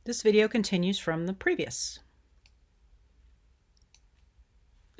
This video continues from the previous.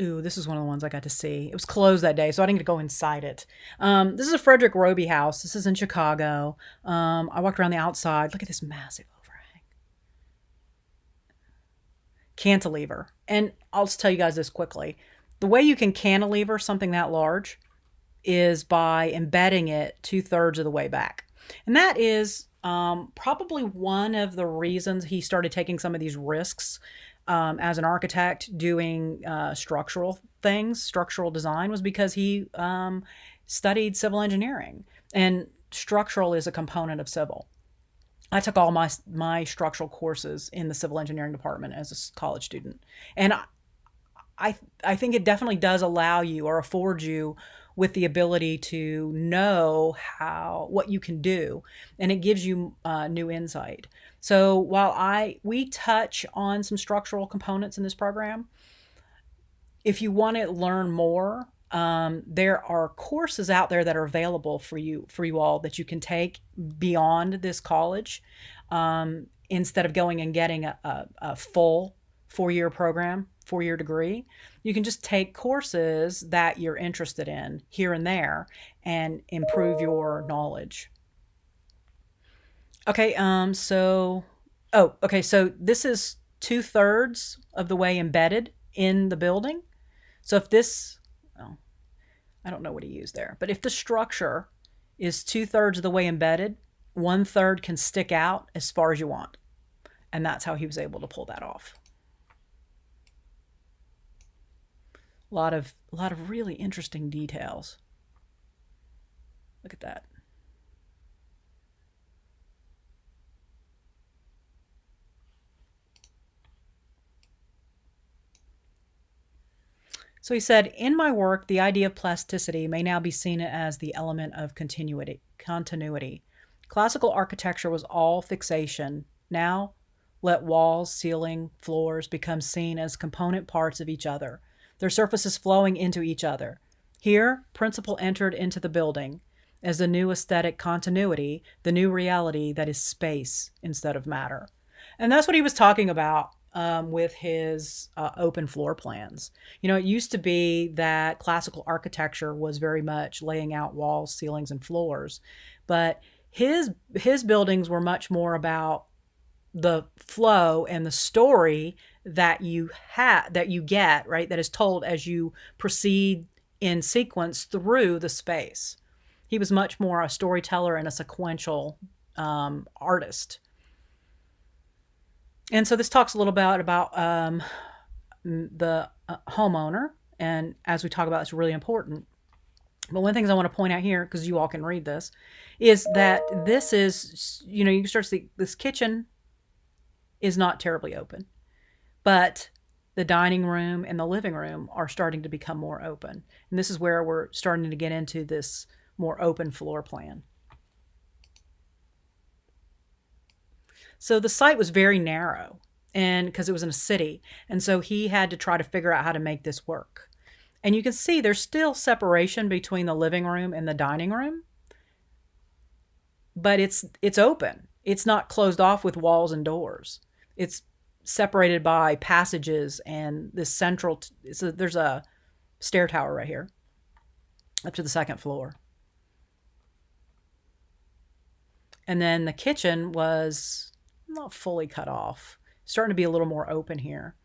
Ooh, this is one of the ones I got to see. It was closed that day, so I didn't get to go inside it. This is a Frederick Roby house. This is in Chicago. I walked around the outside. Look at this massive overhang. Cantilever. And I'll just tell you guys this quickly. The way you can cantilever something that large is by embedding it 2/3 of the way back. And that is probably one of the reasons he started taking some of these risks as an architect doing structural things, structural design, was because he studied civil engineering. And structural is a component of civil. I took all my structural courses in the civil engineering department as a college student. And I think it definitely does allow you or afford you with the ability to know what you can do, and it gives you new insight. So while we touch on some structural components in this program, if you want to learn more, there are courses out there that are available for you all that you can take beyond this college, instead of going and getting a full 4-year program, 4-year degree. You can just take courses that you're interested in here and there and improve your knowledge. Okay, so this is 2/3 of the way embedded in the building. So if this, oh, I don't know what he used there, but if the structure is 2/3 of the way embedded, 1/3 can stick out as far as you want. And that's how he was able to pull that off. A lot of really interesting details. Look at that. So he said, in my work, the idea of plasticity may now be seen as the element of continuity. Classical architecture was all fixation. Now, let walls, ceiling, floors become seen as component parts of each other, their surfaces flowing into each other. Here, principle entered into the building as the new aesthetic continuity, the new reality that is space instead of matter. And that's what he was talking about with his open floor plans. You know, it used to be that classical architecture was very much laying out walls, ceilings, and floors, but his buildings were much more about the flow and the story that you get, right, that is told as you proceed in sequence through the space. He was much more a storyteller and a sequential artist. And so this talks a little bit about the homeowner, and as we talk about, it's really important. But one of the things I want to point out here, because you all can read this, is that this is, you can start to see this kitchen is not terribly open, but the dining room and the living room are starting to become more open. And this is where we're starting to get into this more open floor plan. So the site was very narrow, and because it was in a city, and so he had to try to figure out how to make this work. And you can see there's still separation between the living room and the dining room, but it's open. It's not closed off with walls and doors. It's separated by passages and this central. So there's a stair tower right here up to the second floor. And then the kitchen was not fully cut off, starting to be a little more open here.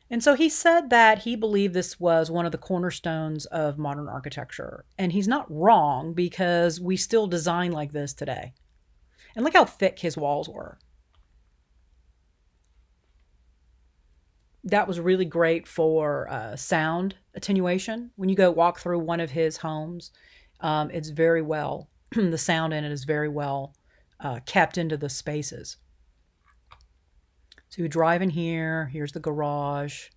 And so he said that he believed this was one of the cornerstones of modern architecture. And he's not wrong, because we still design like this today. And look how thick his walls were. That was really great for sound attenuation. When you go walk through one of his homes, it's very well, the sound in it is very well kept into the spaces. So you drive in here, here's the garage.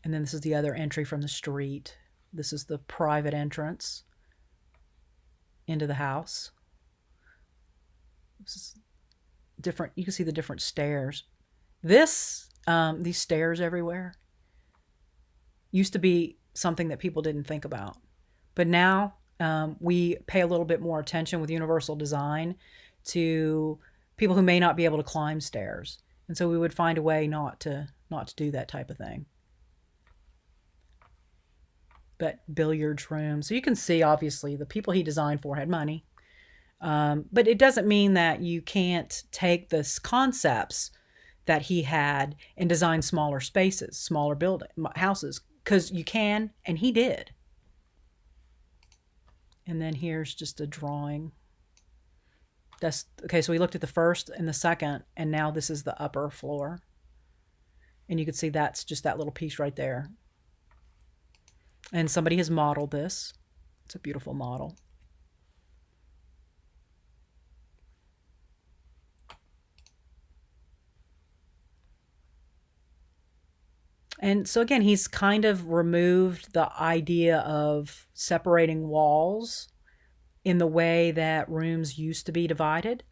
And then this is the other entry from the street. This is the private entrance into the house. This is different. You can see the different stairs. These stairs everywhere used to be something that people didn't think about. But now we pay a little bit more attention with universal design to people who may not be able to climb stairs, and so we would find a way not to do that type of thing. But billiards rooms, so you can see obviously the people he designed for had money, but it doesn't mean that you can't take this concepts that he had and design smaller spaces, smaller building houses, because you can, and he did. And then here's just a drawing. That's okay. So we looked at the first and the second, and now this is the upper floor. And you can see that's just that little piece right there. And somebody has modeled this. It's a beautiful model. And so again, he's kind of removed the idea of separating walls in the way that rooms used to be divided,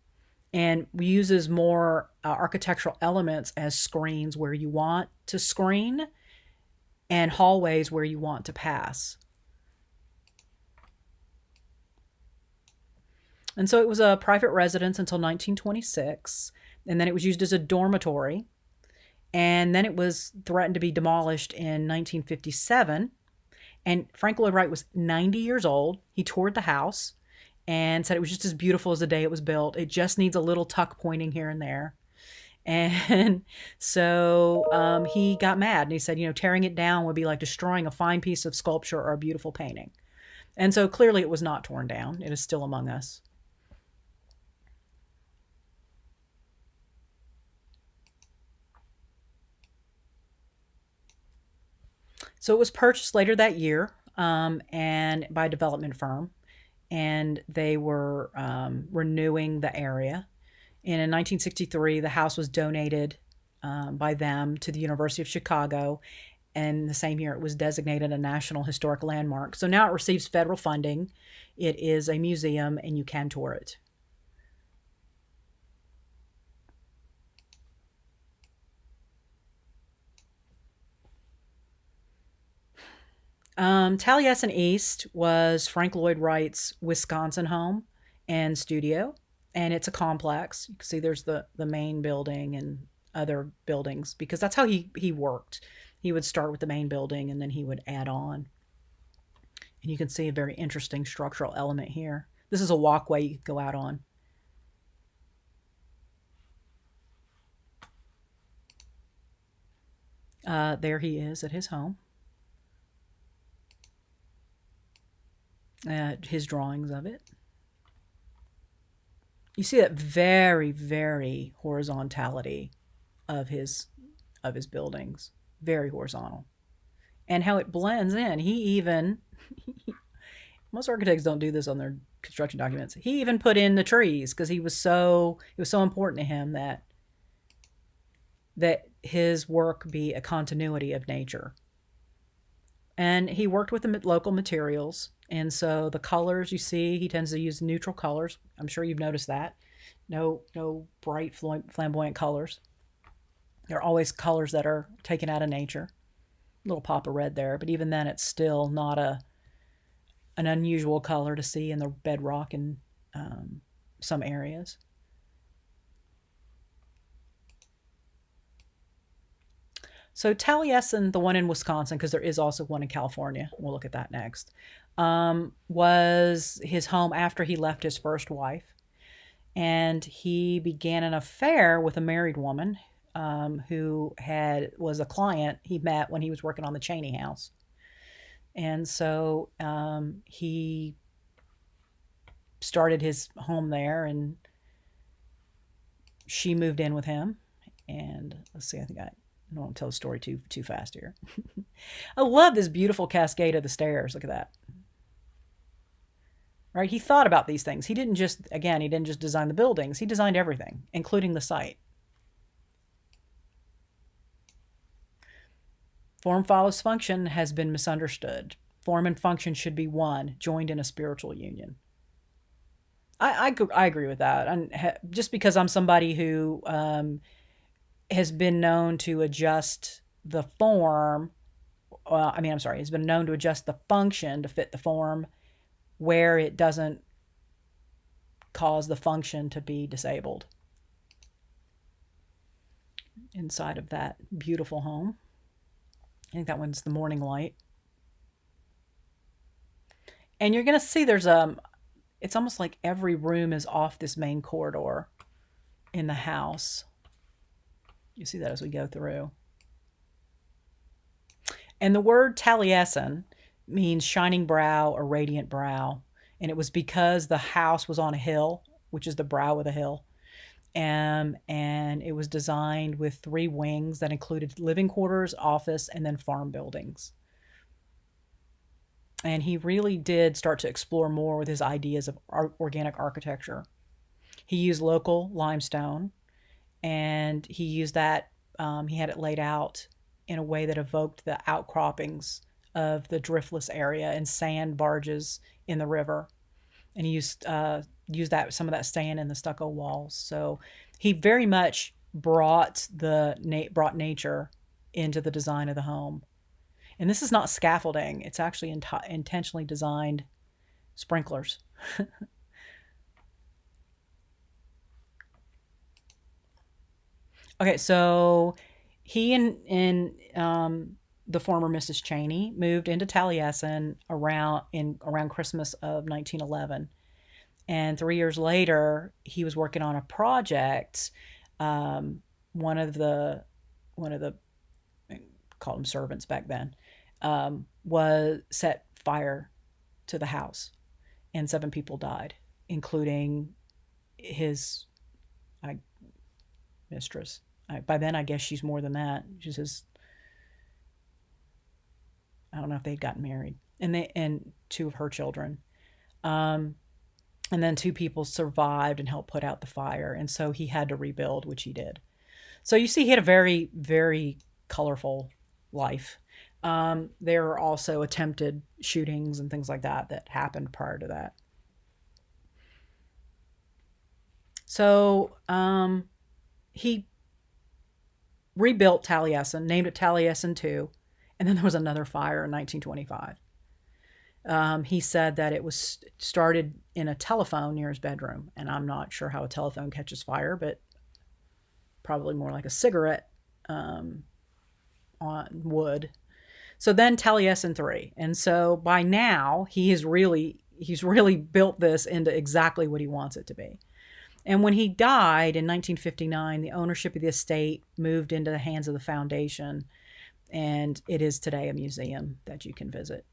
and uses more architectural elements as screens where you want to screen and hallways where you want to pass. And so it was a private residence until 1926, and then it was used as a dormitory. And then it was threatened to be demolished in 1957. And Frank Lloyd Wright was 90 years old. He toured the house and said it was just as beautiful as the day it was built. It just needs a little tuck pointing here and there. And so he got mad and he said, tearing it down would be like destroying a fine piece of sculpture or a beautiful painting. And so clearly it was not torn down. It is still among us. So it was purchased later that year, and by a development firm, and they were renewing the area. And in 1963, the house was donated by them to the University of Chicago. And the same year, it was designated a National Historic Landmark. So now it receives federal funding. It is a museum, and you can tour it. Taliesin East was Frank Lloyd Wright's Wisconsin home and studio, and it's a complex. You can see there's the main building and other buildings because that's how he worked. He would start with the main building and then he would add on. And you can see a very interesting structural element here. This is a walkway you could go out on. There he is at his home. His drawings of it. You see that very, very horizontality of his buildings, very horizontal, and how it blends in. He even most architects don't do this on their construction documents. He even put in the trees because it was so important to him that his work be a continuity of nature. And he worked with the local materials. And so the colors you see, he tends to use neutral colors. I'm sure you've noticed that. No bright flamboyant colors. They're always colors that are taken out of nature. A little pop of red there, but even then it's still not an unusual color to see in the bedrock in some areas. So Taliesin, the one in Wisconsin, because there is also one in California, we'll look at that next, was his home after he left his first wife. And he began an affair with a married woman who was a client he met when he was working on the Cheney house. And so he started his home there, and she moved in with him. And let's see, I think I don't want to tell the story too fast here. I love this beautiful cascade of the stairs. Look at that. Right? He thought about these things. He didn't just design the buildings. He designed everything, including the site. Form follows function has been misunderstood. Form and function should be one, joined in a spiritual union. I agree with that. And just because I'm somebody who has been known to adjust the form I'm sorry, has been known to adjust the function to fit the form where it doesn't cause the function to be disabled inside of that beautiful home. I think that one's the morning light. And you're going to see it's almost like every room is off this main corridor in the house. You see that as we go through. And the word Taliesin means shining brow or radiant brow. And it was because the house was on a hill, which is the brow of the hill. And it was designed with 3 wings that included living quarters, office, and then farm buildings. And he really did start to explore more with his ideas of organic architecture. He used local limestone, and he used that. He had it laid out in a way that evoked the outcroppings of the driftless area and sand barges in the river. And he used some of that sand in the stucco walls. So he very much brought nature into the design of the home. And this is not scaffolding. It's actually intentionally designed sprinklers. Okay, so he and the former Mrs. Cheney moved into Taliesin around Christmas of 1911. And 3 years later, he was working on a project. One of the called them servants back then, was set fire to the house, and 7 people died, including his mistress. By then, I guess she's more than that. She's his. I don't know if they'd gotten married, and 2 of her children. And then 2 people survived and helped put out the fire, and so he had to rebuild, which he did. So you see, he had a very, very colorful life. There are also attempted shootings and things like that happened prior to that. So he rebuilt Taliesin, named it Taliesin 2, and then there was another fire in 1925. He said that it was started in a telephone near his bedroom, and I'm not sure how a telephone catches fire, but probably more like a cigarette on wood. So then Taliesin 3, and so by now he's really built this into exactly what he wants it to be. And when he died in 1959, the ownership of the estate moved into the hands of the foundation, and it is today a museum that you can visit.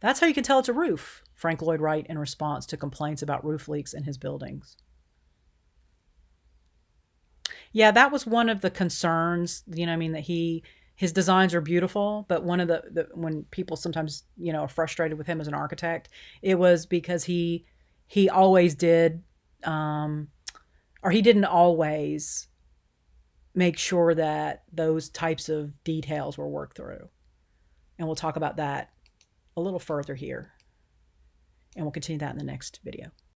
That's how you can tell it's a roof, Frank Lloyd Wright in response to complaints about roof leaks in his buildings. Yeah, that was one of the concerns, that his designs are beautiful, but one of when people sometimes, are frustrated with him as an architect, it was because he always did, or he didn't always make sure that those types of details were worked through. And we'll talk about that a little further here. And we'll continue that in the next video.